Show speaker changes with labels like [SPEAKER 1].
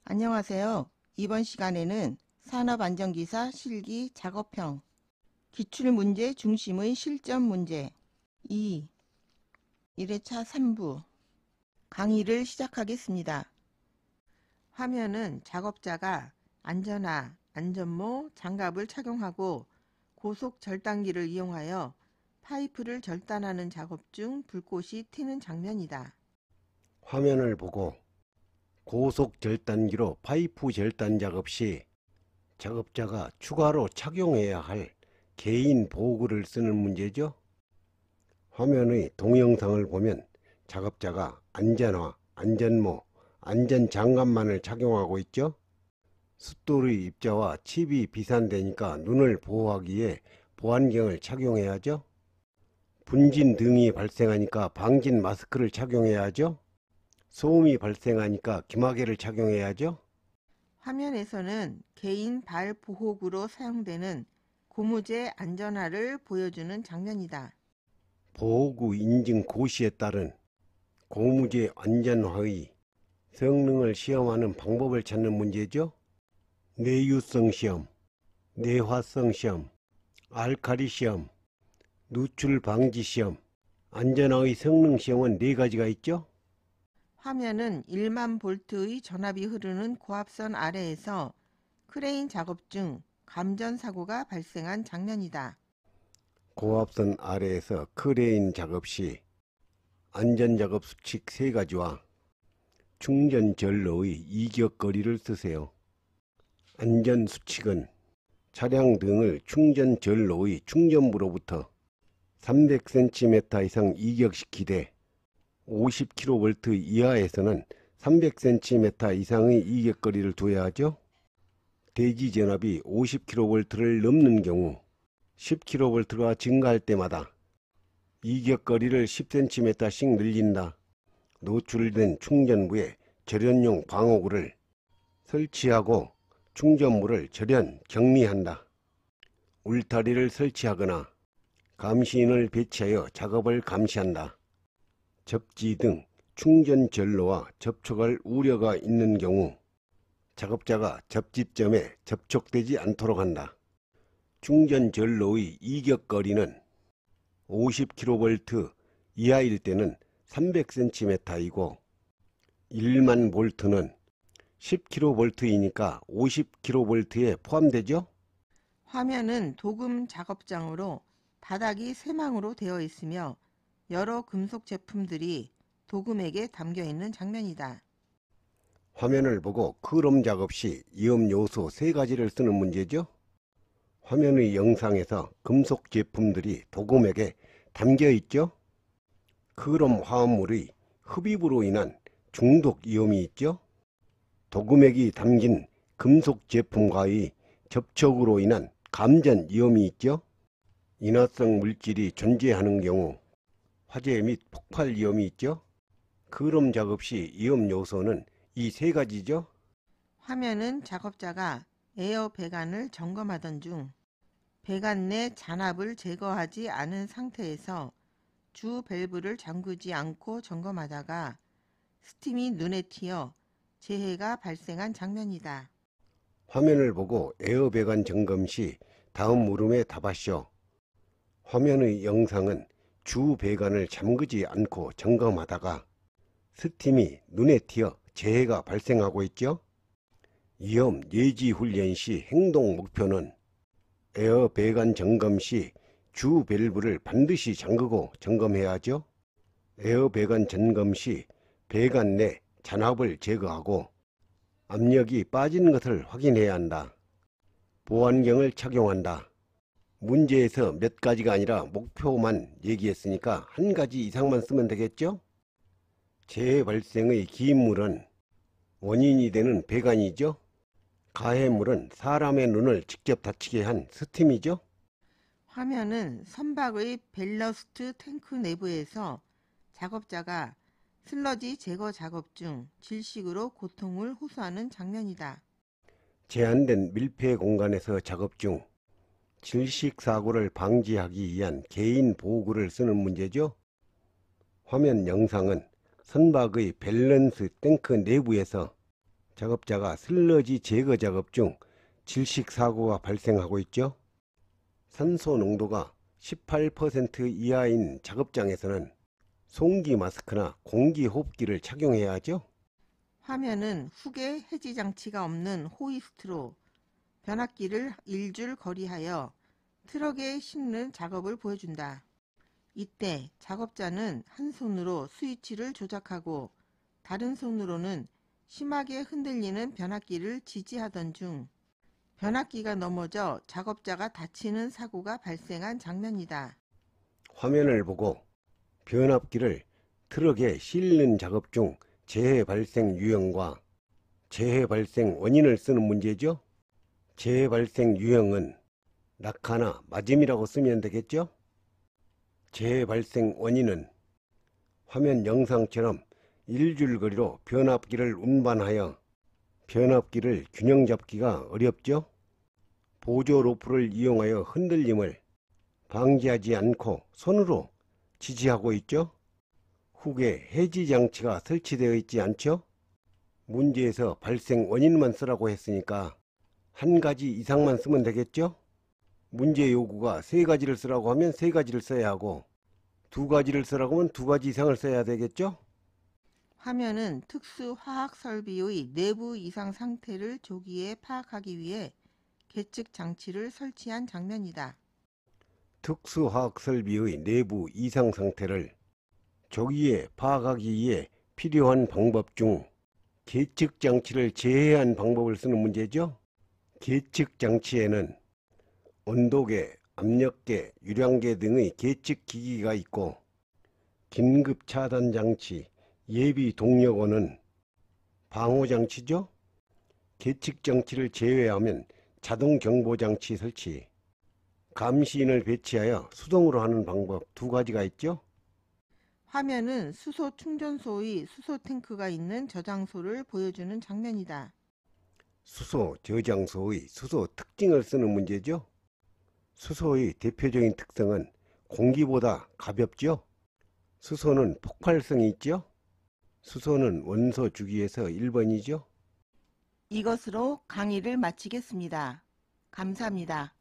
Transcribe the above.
[SPEAKER 1] 안녕하세요. 이번 시간에는 산업안전기사 실기 작업형 기출문제 중심의 실전 문제 2 1회차 3부 강의를 시작하겠습니다. 화면은 작업자가 안전화, 안전모, 장갑을 착용하고 고속 절단기를 이용하여 파이프를 절단하는 작업 중 불꽃이 튀는 장면이다.
[SPEAKER 2] 화면을 보고 고속 절단기로 파이프 절단 작업 시 작업자가 추가로 착용해야 할 개인 보호구를 쓰는 문제죠. 화면의 동영상을 보면 작업자가 안전화, 안전모, 안전장갑만을 착용하고 있죠. 숫돌의 입자와 칩이 비산되니까 눈을 보호하기 위해 보안경을 착용해야죠. 분진 등이 발생하니까 방진 마스크를 착용해야 하죠. 소음이 발생하니까 기마개를 착용해야죠.
[SPEAKER 1] 화면에서는 개인 발 보호구로 사용되는 고무재 안전화를 보여주는 장면이다.
[SPEAKER 2] 보호구 인증 고시에 따른 고무재 안전화의 성능을 시험하는 방법을 찾는 문제죠. 내유성 시험, 내화성 시험, 알카리 시험, 누출 방지 시험, 안전화의 성능 시험은 4가지가 있죠.
[SPEAKER 1] 화면은 1만 볼트의 전압이 흐르는 고압선 아래에서 크레인 작업 중 감전 사고가 발생한 장면이다.
[SPEAKER 2] 고압선 아래에서 크레인 작업 시 안전작업 수칙 3가지와 충전 전로의 이격거리를 쓰세요. 안전수칙은 차량 등을 충전 전로의 충전부로부터 300cm 이상 이격시키되 50kV 이하에서는 300cm 이상의 이격거리를 둬야 하죠. 대기전압이 50kV를 넘는 경우 10kV가 증가할 때마다 이격거리를 10cm씩 늘린다. 노출된 충전부에 절연용 방호구를 설치하고 충전물을 절연 격리한다. 울타리를 설치하거나 감시인을 배치하여 작업을 감시한다. 접지 등 충전 전로와 접촉할 우려가 있는 경우 작업자가 접지점에 접촉되지 않도록 한다. 충전 전로의 이격거리는 50kV 이하일 때는 300cm이고 1만 볼트는 10kV이니까 50kV에 포함되죠.
[SPEAKER 1] 화면은 도금 작업장으로 바닥이 쇠망으로 되어 있으며 여러 금속 제품들이 도금액에 담겨 있는 장면이다.
[SPEAKER 2] 화면을 보고 크롬 작업 시 위험 요소 3가지를 쓰는 문제죠. 화면의 영상에서 금속 제품들이 도금액에 담겨 있죠. 크롬 화합물의 흡입으로 인한 중독 위험이 있죠. 도금액이 담긴 금속 제품과의 접촉으로 인한 감전 위험이 있죠. 인화성 물질이 존재하는 경우 화재 및 폭발 위험이 있죠. 크롬 작업 시 위험 요소는 이 3가지죠.
[SPEAKER 1] 화면은 작업자가 에어 배관을 점검하던 중 배관 내 잔압을 제거하지 않은 상태에서 주 밸브를 잠그지 않고 점검하다가 스팀이 눈에 튀어 재해가 발생한 장면이다.
[SPEAKER 2] 화면을 보고 에어 배관 점검 시 다음 물음에 답하시오. 화면의 영상은 주 배관을 잠그지 않고 점검하다가 스팀이 눈에 튀어 재해가 발생하고 있죠. 위험 예지 훈련 시 행동 목표는 에어 배관 점검 시 주 밸브를 반드시 잠그고 점검해야 하죠. 에어 배관 점검 시 배관 내 잔압을 제거하고 압력이 빠진 것을 확인해야 한다. 보안경을 착용한다. 문제에서 몇 가지가 아니라 목표만 얘기했으니까 1가지 이상만 쓰면 되겠죠? 재해 발생의 기인물은 원인이 되는 배관이죠. 가해물은 사람의 눈을 직접 다치게 한 스팀이죠.
[SPEAKER 1] 화면은 선박의 벨러스트 탱크 내부에서 작업자가 슬러지 제거 작업 중 질식으로 고통을 호소하는 장면이다.
[SPEAKER 2] 제한된 밀폐 공간에서 작업 중 질식 사고를 방지하기 위한 개인 보호구를 쓰는 문제죠. 화면 영상은 선박의 밸런스 탱크 내부에서 작업자가 슬러지 제거 작업 중 질식 사고가 발생하고 있죠. 산소 농도가 18% 이하인 작업장에서는 송기 마스크나 공기 호흡기를 착용해야 하죠.
[SPEAKER 1] 화면은 훅에 해지 장치가 없는 호이스트로 변압기를 1줄 거리하여 트럭에 싣는 작업을 보여준다. 이때 작업자는 한 손으로 스위치를 조작하고 다른 손으로는 심하게 흔들리는 변압기를 지지하던 중 변압기가 넘어져 작업자가 다치는 사고가 발생한 장면이다.
[SPEAKER 2] 화면을 보고 변압기를 트럭에 싣는 작업 중 재해 발생 유형과 재해 발생 원인을 쓰는 문제죠. 재해 발생 유형은 낙하나 맞음이라고 쓰면 되겠죠. 재해 발생 원인은 화면 영상처럼 1줄 거리로 변압기를 운반하여 변압기를 균형 잡기가 어렵죠. 보조 로프를 이용하여 흔들림을 방지하지 않고 손으로 지지하고 있죠. 훅에 해지 장치가 설치되어 있지 않죠. 문제에서 발생 원인만 쓰라고 했으니까 한 가지 이상만 쓰면 되겠죠. 문제 요구가 세 가지를 쓰라고 하면 세 가지를 써야 하고 두 가지를 쓰라고 하면 두 가지 이상을 써야 되겠죠.
[SPEAKER 1] 화면은 특수 화학 설비의 내부 이상 상태를 조기에 파악하기 위해 계측 장치를 설치한 장면이다.
[SPEAKER 2] 특수화학 설비의 내부 이상 상태를 조기에 파악하기 위해 필요한 방법 중 계측 장치를 제외한 방법을 쓰는 문제죠. 계측 장치에는 온도계, 압력계, 유량계 등의 계측 기기가 있고 긴급 차단 장치, 예비 동력원은 방호 장치죠. 계측 장치를 제외하면 자동 경보 장치 설치, 감시인을 배치하여 수동으로 하는 방법 두 가지가 있죠.
[SPEAKER 1] 화면은 수소 충전소의 수소 탱크가 있는 저장소를 보여주는 장면이다.
[SPEAKER 2] 수소 저장소의 수소 특징을 쓰는 문제죠. 수소의 대표적인 특성은 공기보다 가볍죠. 수소는 폭발성이 있죠. 수소는 원소 주기에서 1번이죠.
[SPEAKER 1] 이것으로 강의를 마치겠습니다. 감사합니다.